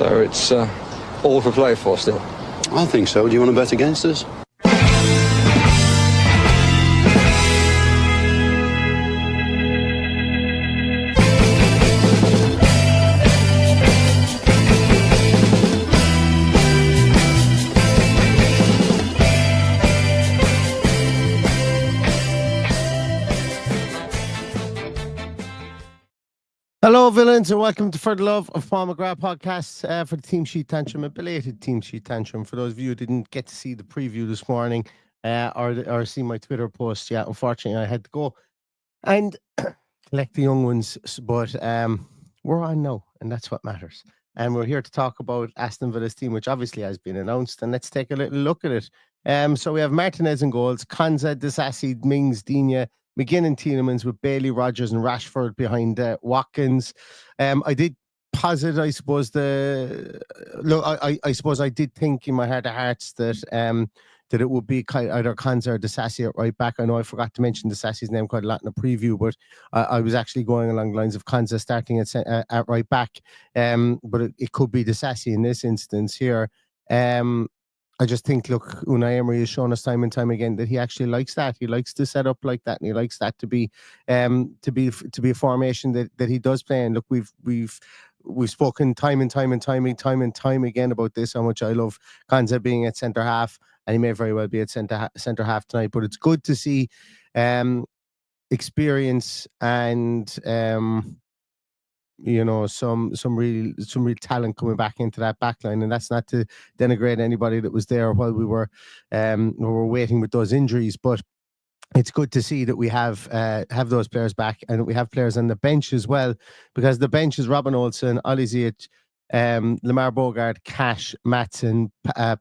So it's all to play for still. I think so. Do you want to bet against us? Hello, villains, and welcome to For the Love of Paul McGrath podcast for the Team Sheet Tantrum, a belated Team Sheet Tantrum. For those of you who didn't get to see the preview this morning or see my Twitter post, yeah, unfortunately, I had to go and collect the young ones, but we're on now, and that's what matters. And we're here to talk about Aston Villa's team, which obviously has been announced, and let's take a little look at it. So we have Martinez in goals, Konza, Disasi, Mings, Digne, McGinn and Tielemans with Bailey, Rogers and Rashford behind Watkins. I did posit, I suppose, I suppose I did think in my heart of hearts that that it would be either Konza or Disasi at right back. I know I forgot to mention Disasi's name quite a lot in the preview, but I was actually going along the lines of Konza starting at right back. But it could be Disasi in this instance here. I just think, look, Unai Emery has shown us time and time again that he actually likes that. He likes to set up like that, and he likes that to be a formation that he does play. And look, we've spoken time and time again about this, how much I love Konza being at centre half, and he may very well be at centre half tonight. But it's good to see experience and some real talent coming back into that back line, and that's not to denigrate anybody that was there while we were waiting with those injuries, but it's good to see that we have those players back, and that we have players on the bench as well, because the bench is Robin Olsen, Oli Ziyech, Lamar Bogart, Cash, Matson,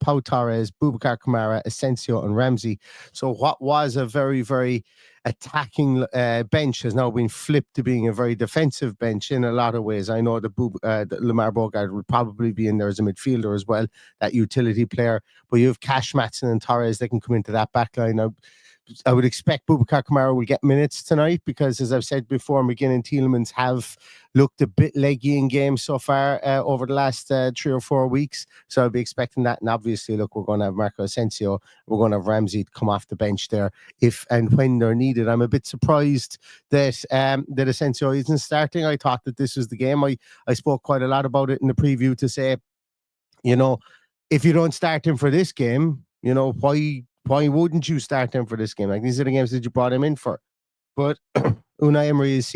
Pau Torres, Boubacar Kamara, Asensio and Ramsey. So what was a very, very attacking bench has now been flipped to being a very defensive bench in a lot of ways. I know that Lamar Bogart would probably be in there as a midfielder as well, that utility player, but you have Cash, Matson and Torres that can come into that back line. Now, I would expect Boubacar Kamara will get minutes tonight because, as I've said before, McGinn and Tielemans have looked a bit leggy in games so far over the last 3 or 4 weeks. So I'll be expecting that. And obviously, look, we're going to have Marco Asensio. We're going to have Ramsey come off the bench there if and when they're needed. I'm a bit surprised that that Asensio isn't starting. I thought that this was the game. I spoke quite a lot about it in the preview to say, if you don't start him for this game, why wouldn't you start him for this game? Like, these are the games that you brought him in for. But Unai Emery has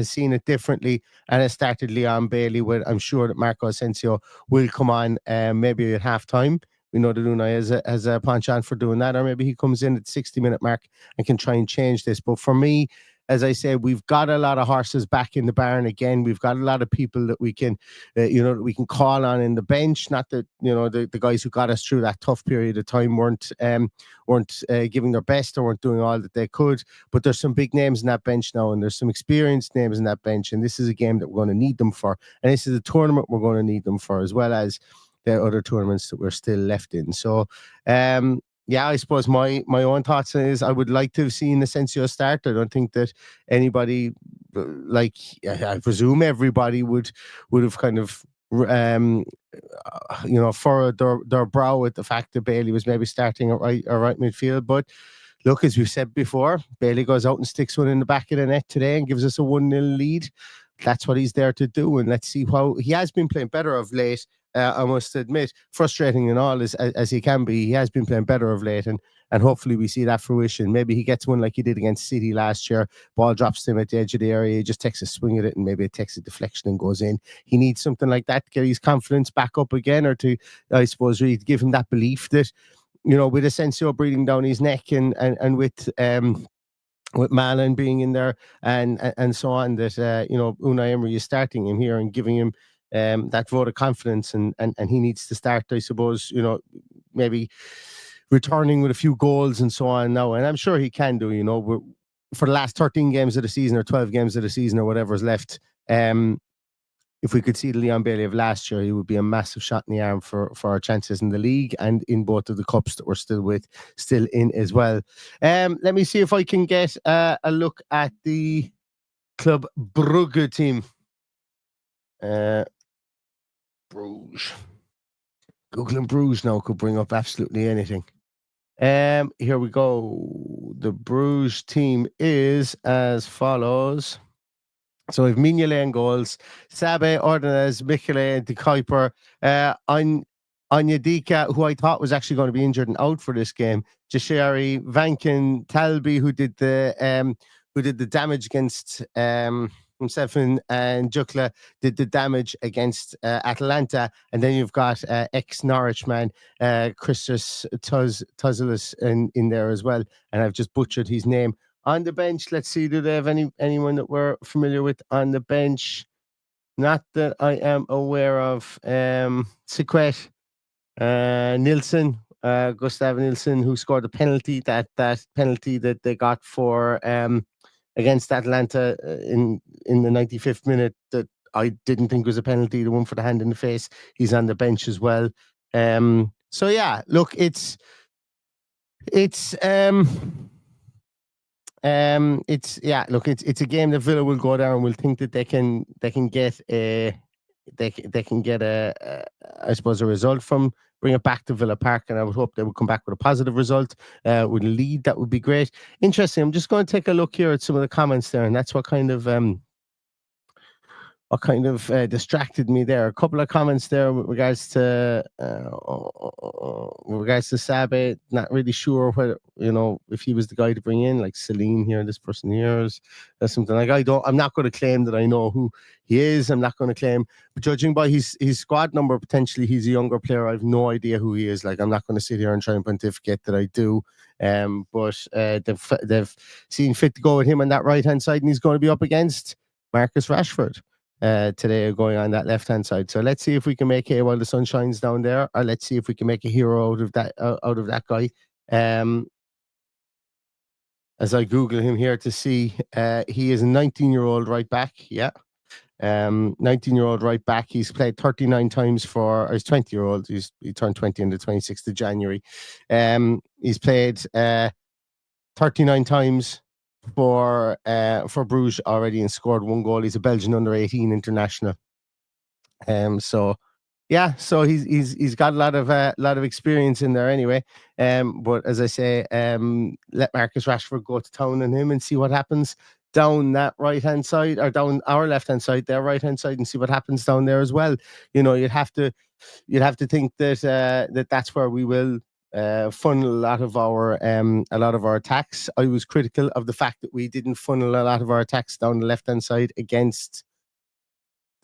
seen it differently and has started Leon Bailey with, I'm sure that Marco Asensio will come on maybe at half-time. We know that Unai has a penchant for doing that, or maybe he comes in at the 60-minute mark and can try and change this. But for me, as I say, we've got a lot of horses back in the barn again. We've got a lot of people that we can, that we can call on in the bench. Not that the guys who got us through that tough period of time weren't giving their best or weren't doing all that they could. But there's some big names in that bench now, and there's some experienced names in that bench. And this is a game that we're going to need them for, and this is a tournament we're going to need them for, as well as the other tournaments that we're still left in. So, yeah, I suppose my own thoughts is I would like to have seen Asensio start. I don't think that anybody, I presume everybody would have kind of, furrowed their brow at the fact that Bailey was maybe starting at right midfield. But look, as we've said before, Bailey goes out and sticks one in the back of the net today and gives us a 1-0 lead. That's what he's there to do, and let's see how he has been playing better of late. I must admit, frustrating and all as he can be, he has been playing better of late, and hopefully we see that fruition. Maybe he gets one like he did against City last year. Ball drops to him at the edge of the area, he just takes a swing at it, and maybe it takes a deflection and goes in. He needs something like that to get his confidence back up again, or to, I suppose, really give him that belief that, with Asensio breathing down his neck and with Malin being in there and so on, that Unai Emery is starting him here and giving him that vote of confidence, and he needs to start, I suppose, maybe returning with a few goals and so on now, and I'm sure he can do, for the last 13 games of the season or 12 games of the season or whatever's left. If we could see the Leon Bailey of last year, he would be a massive shot in the arm for our chances in the league and in both of the cups that we're still in as well. Let me see if I can get a look at the Club Brugge team. Bruges. Googling Bruges now could bring up absolutely anything. Here we go. The Bruges team is as follows. So we've Mignolet in goals, Sabe, Ordonez, Michele, De Kuiper, Onyedika, who I thought was actually going to be injured and out for this game, Jashari, Vankin, Talby, who did the damage against himself, and Jukla did the damage against Atalanta, and then you've got ex-Norwich man Christos Tuzoulis in there as well, and I've just butchered his name. On the bench, let's see, do they have anyone that we're familiar with on the bench? Not that I am aware of. Siquet, Nilsson, Gustav Nilsson, who scored the penalty, that penalty that they got for against Atlanta in the 95th minute, that I didn't think was a penalty, the one for the hand in the face. He's on the bench as well. So yeah, look, it's a game that Villa will go there and will think that they can get a I suppose a result from, bring it back to Villa Park, and I would hope they would come back with a positive result, with a lead. That would be great. Interesting. I'm just going to take a look here at some of the comments there, and that's what kind of distracted me there. A couple of comments there with regards to Sabe. Not really sure whether, if he was the guy to bring in, like Celine here, this person here is something like, I'm not going to claim that I know who he is. I'm not going to claim, but judging by his squad number, potentially he's a younger player. I have no idea who he is. Like, I'm not going to sit here and try and pontificate that I do. But they've seen fit to go with him on that right hand side, and he's going to be up against Marcus Rashford today, going on that left hand side. So let's see if we can make hay while the sun shines down there, or let's see if we can make a hero out of that guy. As I Google him here to see, he is a 19-year-old right back. Yeah. 19-year-old right back. He's played 39 times for, or he's 20-year-old. He turned 20 on the 26th of January. He's played 39 times for Bruges already and scored 1 goal. He's a Belgian under-18 international. So he's got a lot of experience in there anyway. But as I say, let Marcus Rashford go to town on him and see what happens down that right hand side, or down our left hand side, their right hand side, and see what happens down there as well. You'd have to think that that's where we will funnel a lot of our attacks. I was critical of the fact that we didn't funnel a lot of our attacks down the left hand side against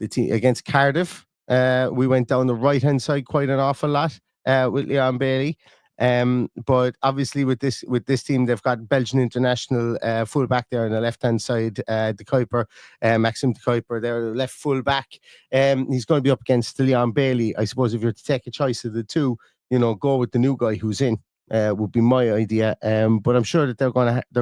the team against Cardiff. We went down the right hand side quite an awful lot with Leon Bailey. But obviously with this team, they've got Belgian international fullback there on the left hand side, De Kuiper, Maxim De Kuiper, there, left fullback. He's going to be up against Leon Bailey. I suppose if you're to take a choice of the two, go with the new guy who's in. Would be my idea. But I'm sure that they're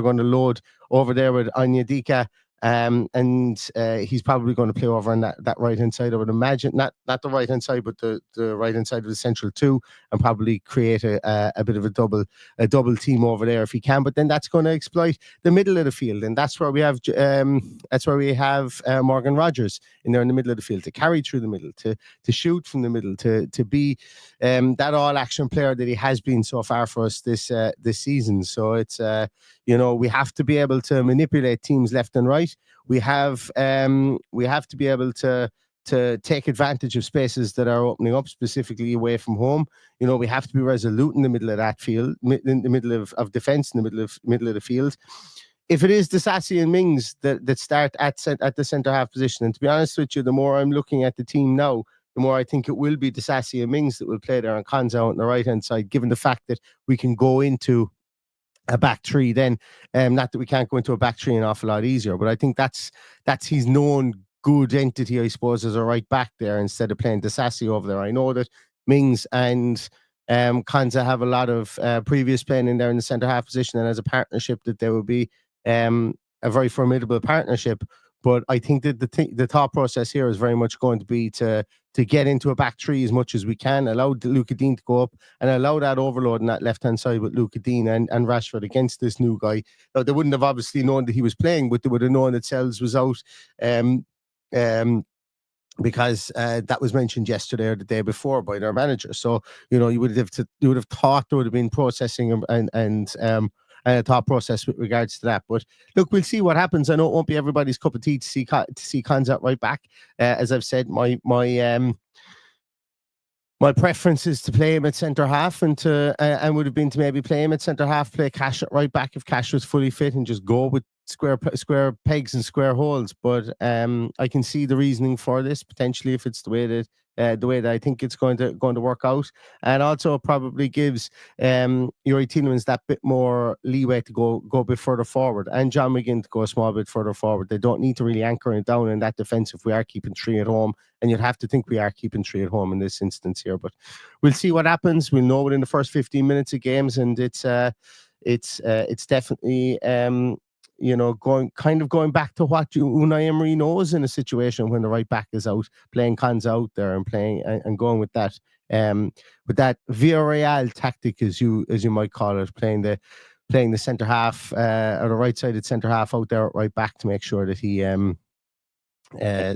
going to load over there with Onyedika. And he's probably going to play over on that right hand side. I would imagine not the right hand side, but the right hand side of the central two, and probably create a bit of a double team over there if he can. But then that's going to exploit the middle of the field, and that's where we have Morgan Rogers in there in the middle of the field to carry through the middle, to shoot from the middle, to be that all action player that he has been so far for us this season. So it's we have to be able to manipulate teams left and right. We have to be able to take advantage of spaces that are opening up, specifically away from home. We have to be resolute in the middle of that field, in the middle of defence, in the middle of the field. If it is Disasi and Mings that start at the centre half position, and to be honest with you, the more I'm looking at the team now, the more I think it will be Disasi and Mings that will play there, and Konza out on the right hand side, given the fact that we can go into a back three then. Not that we can't go into a back three an awful lot easier, but I think that's his known good entity, I suppose, as a right back there, instead of playing Disasi over there. I know that Mings and Konza have a lot of previous playing in there in the centre half position, and as a partnership that there will be a very formidable partnership. But I think that the thought process here is very much going to be to get into a back three as much as we can, allow Luca Dean to go up, and allow that overload on that left-hand side with Luca Dean and Rashford against this new guy. Now, they wouldn't have obviously known that he was playing, but they would have known that Sells was out. because that was mentioned yesterday or the day before by their manager. So you would have thought there would have been processing and a thought process with regards to that. But look, we'll see what happens. I know it won't be everybody's cup of tea to see Cons out right back. As I've said, my preference is to play him at centre half and would have been to maybe play him at centre half, play Cash at right back if Cash was fully fit, and just go with square pegs and square holes. But I can see the reasoning for this potentially if it's the way that I think it's going to work out, and also probably gives Yuri Tielemans that bit more leeway to go a bit further forward, and John McGinn to go a small bit further forward. They don't need to really anchor it down in that defence if we are keeping 3 at home, and you'd have to think we are keeping 3 at home in this instance here. But we'll see what happens. We'll know within the first 15 minutes of games, and it's definitely going back to what Unai Emery knows in a situation when the right back is out, playing Cons out there and playing and going with that Villarreal tactic, as you might call it, playing the centre half or the right-sided centre half out there at right back to make sure that he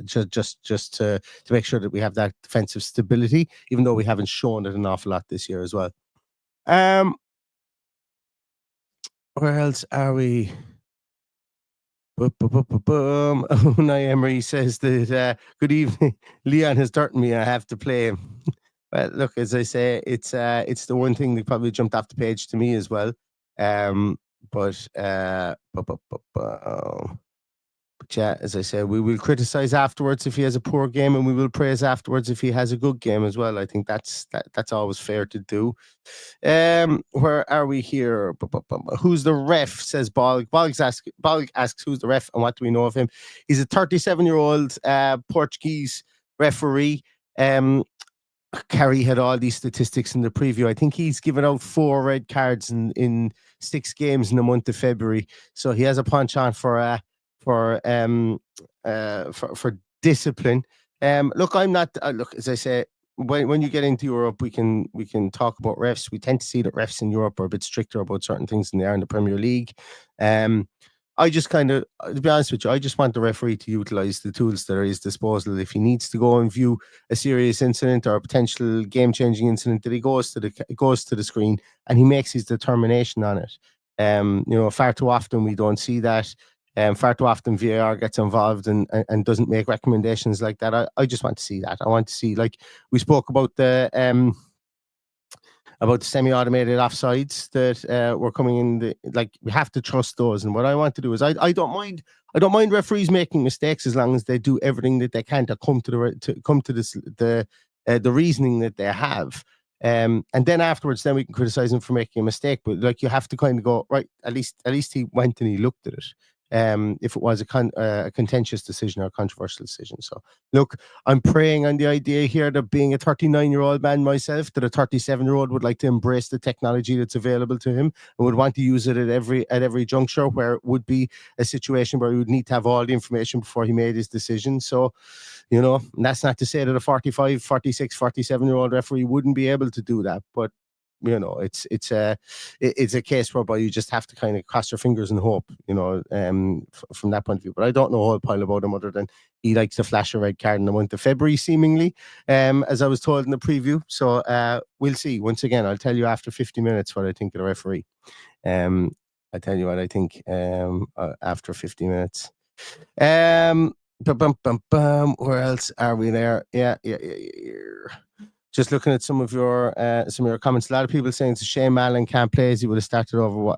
just to make sure that we have that defensive stability, even though we haven't shown it an awful lot this year as well. Where else are we? Unai Emery says that good evening. Leon has dirt me. I have to play him. Well, look, as I say, it's the one thing that probably jumped off the page to me as well. But yeah, as I say, we will criticize afterwards if he has a poor game, and we will praise afterwards if he has a good game as well. I think that's always fair to do. Where are we here? Who's the ref? Says Bolg. Bolg asks who's the ref and what do we know of him? He's a 37-year-old Portuguese referee. Kerry had all these statistics in the preview. I think he's given out 4 red cards in 6 games in the month of February. So he has a penchant for discipline. Look, I'm not. Look, as I say, when you get into Europe, we can talk about refs. We tend to see that refs in Europe are a bit stricter about certain things than they are in the Premier League. I just to be honest with you, I just want the referee to utilise the tools that are at his disposal. If he needs to go and view a serious incident or a potential game-changing incident, that he goes to the screen and he makes his determination on it. Far too often we don't see that. Far too often VAR gets involved and doesn't make recommendations like that. I just want to see that. I want to see, like we spoke about the semi-automated offsides that were coming in. We have to trust those. And what I want to do is I don't mind referees making mistakes as long as they do everything that they can to come to the reasoning that they have. And then afterwards, then we can criticize him for making a mistake. But you have to kind of go, right, at least he went and he looked at it. If it was a contentious decision or a controversial decision. So look, I'm praying on the idea here that, being a 39-year-old man myself, that a 37-year-old would like to embrace the technology that's available to him and would want to use it at every juncture where it would be a situation where he would need to have all the information before he made his decision. So, and that's not to say that a 45, 46, 47-year-old referee wouldn't be able to do that, but it's a case whereby you just have to kind of cross your fingers and hope, from that point of view. But I don't know a whole pile about him other than he likes to flash a red card in the month of February, seemingly, as I was told in the preview. So we'll see. Once again, I'll tell you after 50 minutes what I think of the referee. I'll tell you what I think after 50 minutes. Where else are we there? Yeah. Just looking at some of your comments, a lot of people saying it's a shame Allen can't play, as he would have started over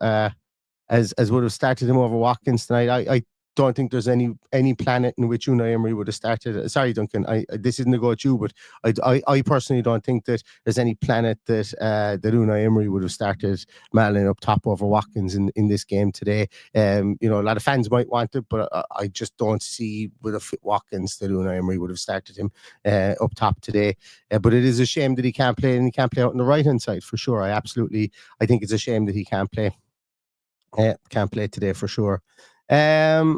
as would have started him over Watkins tonight. I don't think there's any planet in which Unai Emery would have started. Sorry, Duncan. This isn't a go at you, but I personally don't think that there's any planet that Unai Emery would have started Malin up top over Watkins in this game today. A lot of fans might want it, but I just don't see with a fit Watkins that Unai Emery would have started him up top today. But it is a shame that he can't play, and he can't play out on the right hand side for sure. I think it's a shame that he can't play. Can't play today for sure. A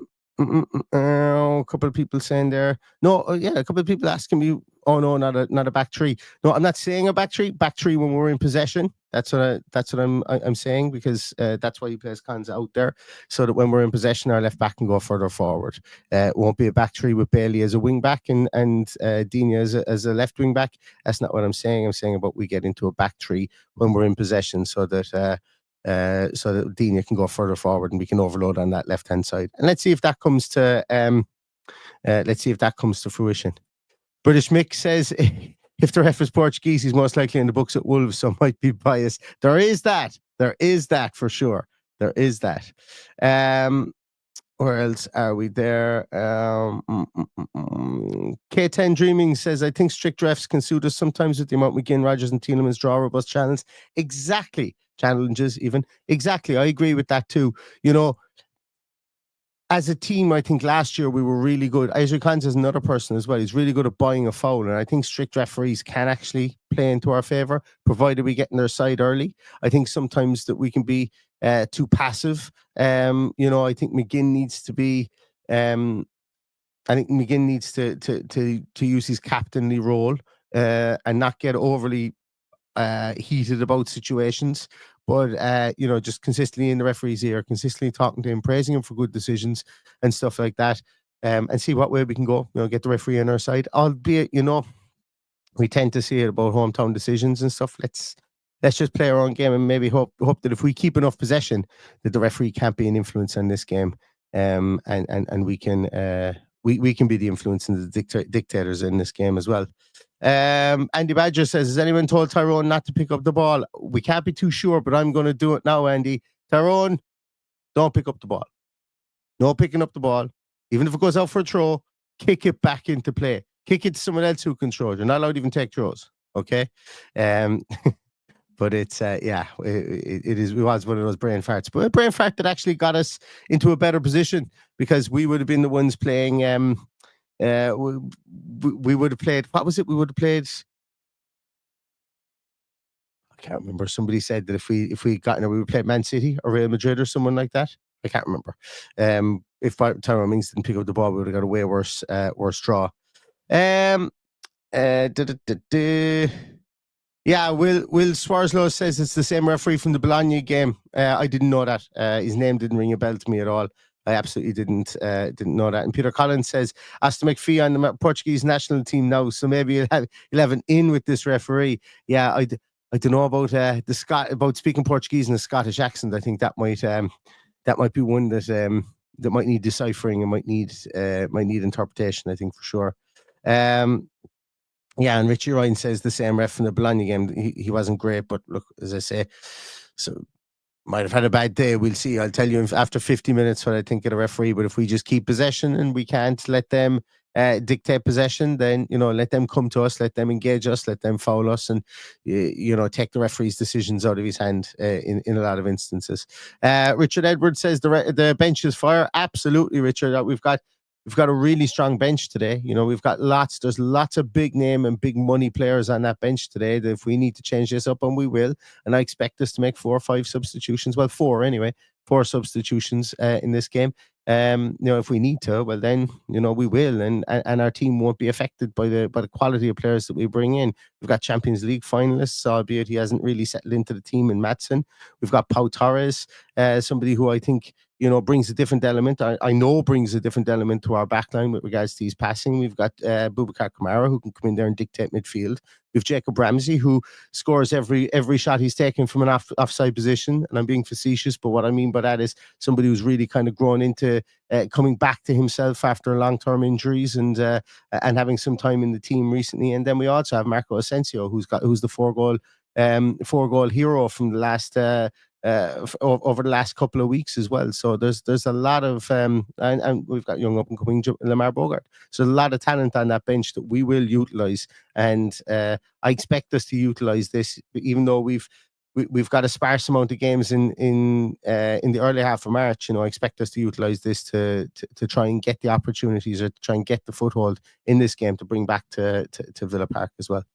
couple of people saying there. A couple of people asking me Oh no, not a back three. No, I'm not saying a back three. Back three when we're in possession. That's what I'm saying, because that's why he plays Cons out there, so that when we're in possession, our left back can go further forward. It won't be a back three with Bailey as a wing back and Dina as a left wing back. That's not what I'm saying. I'm saying about we get into a back three when we're in possession, so that Dina can go further forward and we can overload on that left hand side. And let's see if that comes to fruition. British Mick says, if the ref is Portuguese, he's most likely in the books at Wolves, so might be biased. There is that for sure. There is that. Where else are we there? K10 Dreaming says, I think strict refs can suit us sometimes with the amount McGinn, Rogers and Tielemans draw robust challenges. Challenges even. Exactly. I agree with that too. As a team, I think last year we were really good. Isaac Hans is another person as well. He's really good at buying a foul. And I think strict referees can actually play into our favour, provided we get in their side early. I think sometimes that we can be too passive. I think McGinn needs to be... I think McGinn needs to use his captainly role and not get overly heated about situations. But, just consistently in the referee's ear, consistently talking to him, praising him for good decisions and stuff like that, and see what way we can go, get the referee on our side. Albeit, we tend to see it about hometown decisions and stuff. Let's just play our own game and maybe hope that if we keep enough possession, that the referee can't be an influence on this game, and we can be the influence and the dictators in this game as well. Andy Badger says, has anyone told Tyrone not to pick up the ball? We can't be too sure, but I'm going to do it now, Andy. Tyrone, don't pick up the ball. No picking up the ball. Even if it goes out for a throw, kick it back into play. Kick it to someone else who can throw. You're not allowed to even take throws. Okay? But it's, it was one of those brain farts. But a brain fart that actually got us into a better position, because we would have been the ones playing... we would have played, what was it? We would have played, I can't remember. Somebody said that if we got in there, we would play Man City or Real Madrid or someone like that. I can't remember. If Tyrone Mings didn't pick up the ball, we would have got a way worse draw. Yeah, Will Swarslow says it's the same referee from the Bologna game. I didn't know that. His name didn't ring a bell to me at all. I absolutely didn't know that. And Peter Collins says, Aston McPhee on the Portuguese national team now, so maybe he'll have an in with this referee. Yeah, I don't know about about speaking Portuguese in a Scottish accent. I think that might be one that might need deciphering and might need interpretation, I think, for sure. Yeah, and Richie Ryan says the same ref from the Bologna game. He wasn't great, but look, as I say, so might have had a bad day. We'll see. I'll tell you after 50 minutes what I think of the referee. But if we just keep possession and we can't let them dictate possession, then let them come to us, let them engage us, let them foul us, and take the referee's decisions out of his hand in a lot of instances. Richard Edwards says the bench is fire. Absolutely, Richard. We've got a really strong bench today. There's lots of big name and big money players on that bench today that if we need to change this up, and we will, and I expect us to make 4 or 5 substitutions. Well, 4 anyway, 4 substitutions in this game. If we need to, well then, we will, and our team won't be affected by the quality of players that we bring in. We've got Champions League finalists, albeit he hasn't really settled into the team in Maatsen. We've got Pau Torres, somebody who I think brings a different element. I know brings a different element to our backline with regards to his passing. We've got Boubacar Kamara, who can come in there and dictate midfield. We've Jacob Ramsey, who scores every shot he's taken from an offside position. And I'm being facetious, but what I mean by that is somebody who's really kind of grown into coming back to himself after long-term injuries and having some time in the team recently. And then we also have Marco Asensio, who's the 4-goal hero from the last over the last couple of weeks as well. So there's a lot of and we've got young up and coming Lamar Bogart. So a lot of talent on that bench that we will utilize, and I expect us to utilize this, even though we've got a sparse amount of games in the early half of March. I expect us to utilize this to try and get the opportunities, or to try and get the foothold in this game to bring back to Villa Park as well.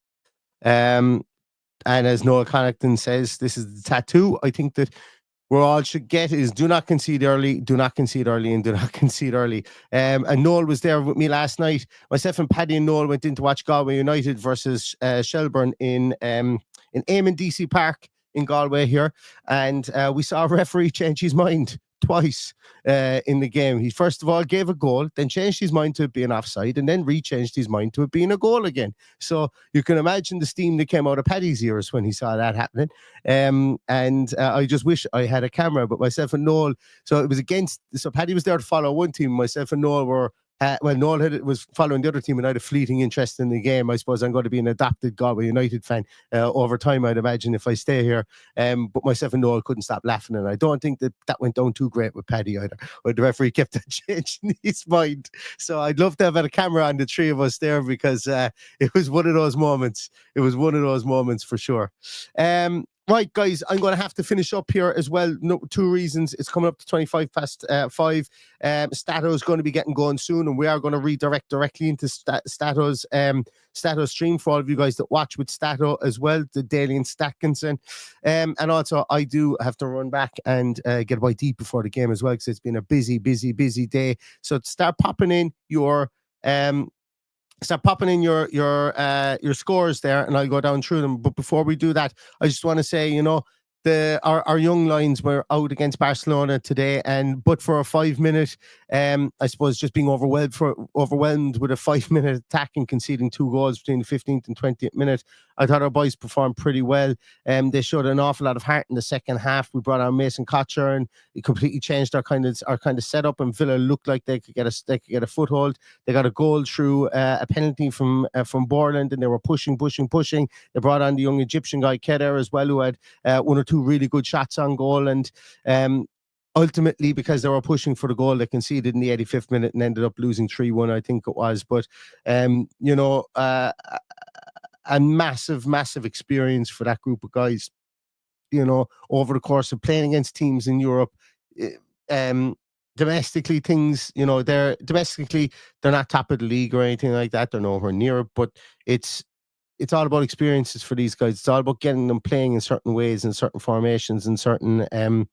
And as Noel Connaughton says, this is the tattoo. I think that we're all should get is do not concede early, do not concede early, and do not concede early. And Noel was there with me last night. Myself and Paddy and Noel went in to watch Galway United versus Shelburne in Eamon DC Park in Galway here, and we saw a referee change his mind twice in the game. He first of all gave a goal, then changed his mind to it being offside, and then re-changed his mind to it being a goal again. So you can imagine the steam that came out of Paddy's ears when he saw that happening. And I just wish I had a camera, but myself and Noel, so it was against, so Paddy was there to follow one team, myself and Noel were Noel was following the other team, and I had a fleeting interest in the game. I suppose I'm going to be an adopted Galway United fan over time, I'd imagine, if I stay here. But myself and Noel couldn't stop laughing, and I don't think that went down too great with Paddy either, where the referee kept on changing his mind. So I'd love to have had a camera on the three of us there, because it was one of those moments. It was one of those moments for sure. Right, guys, I'm going to have to finish up here as well. No, two reasons. It's coming up to 25 past 5. Stato is going to be getting going soon, and we are going to redirect directly into Stato's stream for all of you guys that watch with Stato as well, the Daily and Statkinson. And also, I do have to run back and get a bite deep before the game as well, because it's been a busy day. So start popping in your scores there, and I'll go down through them. But before we do that, I just want to say, you know, our young lions were out against Barcelona today, but for a 5-minute, I suppose just being overwhelmed with a 5-minute attack and conceding 2 goals between the 15th and 20th minute, I thought our boys performed pretty well. They showed an awful lot of heart in the second half. We brought on Mason Kocher, and it completely changed our kind of setup. And Villa looked like they could get a foothold. They got a goal through a penalty from Borland, and they were pushing. They brought on the young Egyptian guy Keder as well, who had 1 or 2 really good shots on goal, and ultimately, because they were pushing for the goal, they conceded in the 85th minute and ended up losing 3-1, I think it was. But you know, a massive experience for that group of guys, you know, over the course of playing against teams in Europe. Domestically, things, you know, they're not top of the league or anything like that. They're nowhere near it, but it's all about experiences for these guys. It's all about getting them playing in certain ways, in certain formations, and certain and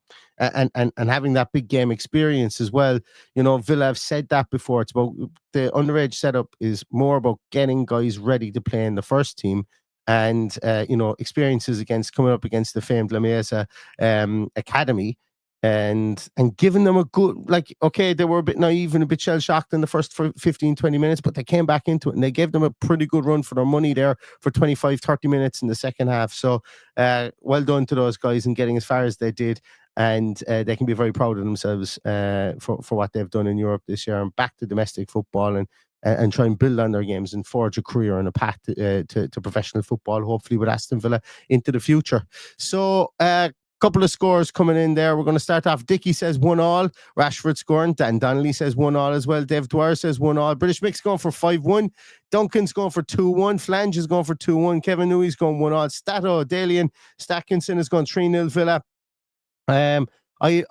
having that big game experience as well. You know, Villa have said that before. It's about the underage setup is more about getting guys ready to play in the first team, and you know, experiences coming up against the famed La Mesa academy. And giving them a good, like, okay, they were a bit naive and a bit shell-shocked in the first 15, 20 minutes, but they came back into it, and they gave them a pretty good run for their money there for 25, 30 minutes in the second half. So well done to those guys in getting as far as they did, and they can be very proud of themselves for what they've done in Europe this year, and back to domestic football, and try and build on their games and forge a career and a path to professional football, hopefully with Aston Villa into the future. So couple of scores coming in there. We're going to start off. Dicky says 1-1. Rashford scoring. Dan Donnelly says 1-1 as well. Dave Dwyer says 1-1. British Mix going for 5-1. Duncan's going for 2-1. Flange is going for 2-1. Kevin Newey's going 1-1. Stato, Dalian, Stackinson is going 3-0 Villa. I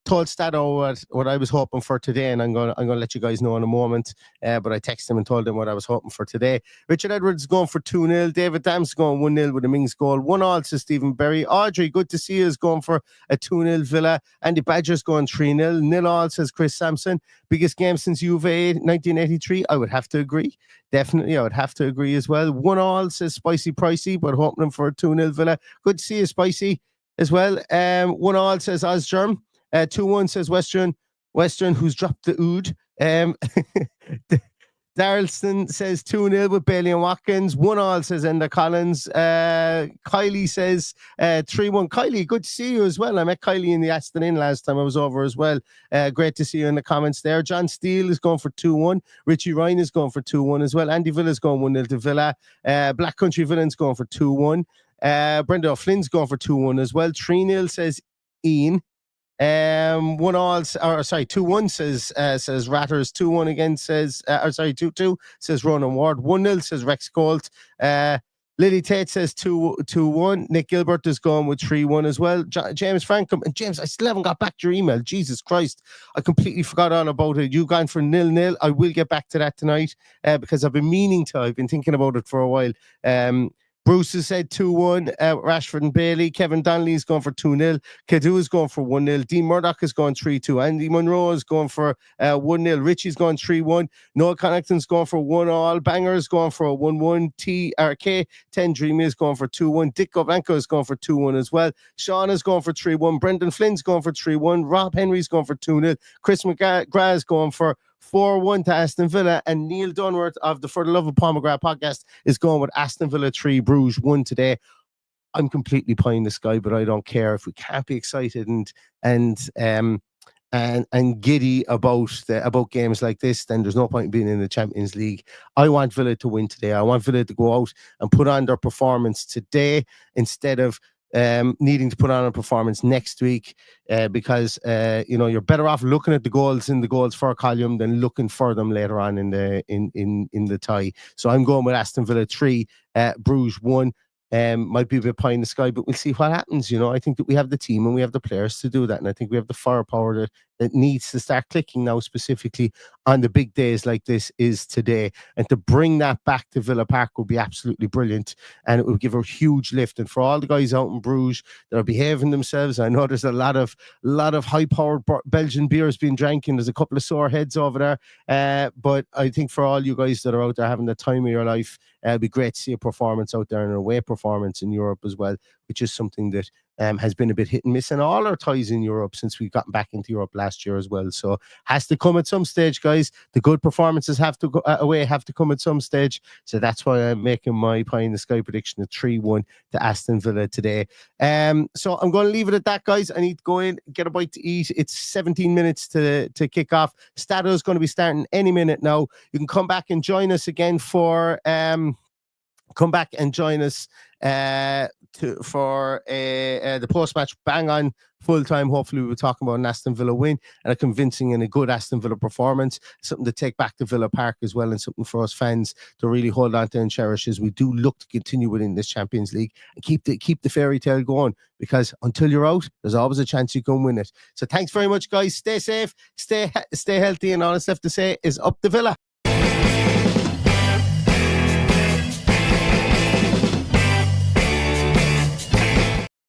told Stato what I was hoping for today, and I'm going to let you guys know in a moment. But I texted him and told him what I was hoping for today. Richard Edwards is going for 2-0. David Dams going 1-0 with a Mings goal. 1-1 says Stephen Berry. Audrey, good to see you, is going for a 2-0 Villa. Andy Badger's going 3-0. 0-0 says Chris Sampson. Biggest game since Juve 1983. I would have to agree. Definitely, I would have to agree as well. 1-1 says Spicy Pricey, but hoping for a 2-0 Villa. Good to see you, Spicy, as well. 1-1 says Ozgerm. 2-1 says Western, who's dropped the ood. Darrelston says 2-0 with Bailey and Watkins. 1-1 says Enda Collins. Kylie says 3-1. Kylie, good to see you as well. I met Kylie in the Aston Inn last time I was over as well. Great to see you in the comments there. John Steele is going for 2-1. Richie Ryan is going for 2-1 as well. Andy Villa's going 1-0 to Villa. Black Country Villain's going for 2-1. Brenda O'Flynn's going for 2-1 as well. 3-0 says Ian. 2-1 says Ratters. 2-1 again says 2-2 says Ronan Ward. 1-0 says Rex Colt. Lily Tate says 2-1. Nick Gilbert is going with 3-1 as well. James Frankham. And James, I still haven't got back to your email. Jesus Christ, I completely forgot all about it. You've gone for 0-0. I will get back to that tonight because I've been meaning to. I've been thinking about it for a while. Bruce has said 2-1. Rashford and Bailey. Kevin Donnelly is going for 2-0. Kadu is going for 1-0. Dean Murdoch is going 3-2. Andy Monroe is going for 1-0. Richie's going 3-1. Noah Connaughton's going for 1-1. Banger is going for a 1-1. TRK 10 Dreamy is going for 2-1. Dick Goblanco is going for 2-1 as well. Sean is going for 3-1. Brendan Flynn's going for 3-1. Rob Henry's going for 2-0. Chris McGrath is going for 4-1 to Aston Villa, and Neil Dunworth of the For the Love of Paul McGrath podcast is going with Aston Villa 3, Bruges 1 today. I'm completely pie in the sky, but I don't care. If we can't be excited and giddy about games like this, then there's no point in being in the Champions League. I want Villa to win today. I want Villa to go out and put on their performance today instead of needing to put on a performance next week, because you're better off looking at the goals in the goals for column than looking for them later on in the tie. So I'm going with Aston Villa 3, Bruges 1. Might be a bit pie in the sky, but we'll see what happens. I think that we have the team and we have the players to do that, and I think we have the firepower that needs to start clicking now, specifically on the big days like this is today. And to bring that back to Villa Park would be absolutely brilliant, and it would give a huge lift. And for all the guys out in Bruges that are behaving themselves, I know there's a lot of high-powered Belgian beers being drank, and there's a couple of sore heads over there. But I think for all you guys that are out there having the time of your life, it'd be great to see a performance out there, and an away performance in Europe as well, which is something that has been a bit hit and miss in all our ties in Europe since we've gotten back into Europe last year as well. So has to come at some stage, guys. The good performances have to go away, have to come at some stage. So that's why I'm making my pie in the sky prediction of 3-1 to Aston Villa today. So I'm going to leave it at that, guys. I need to go in, get a bite to eat. It's 17 minutes to kick off. Stato is going to be starting any minute now. You can come back and join us again for the post-match bang on full time. Hopefully we'll be talking about an Aston Villa win and a convincing and a good Aston Villa performance, something to take back to Villa Park as well, and something for us fans to really hold on to and cherish as we do look to continue within this Champions League and keep the fairy tale going, because until you're out, there's always a chance you can win it. So thanks very much, guys. Stay safe, stay healthy, and all that's left to say is up the Villa.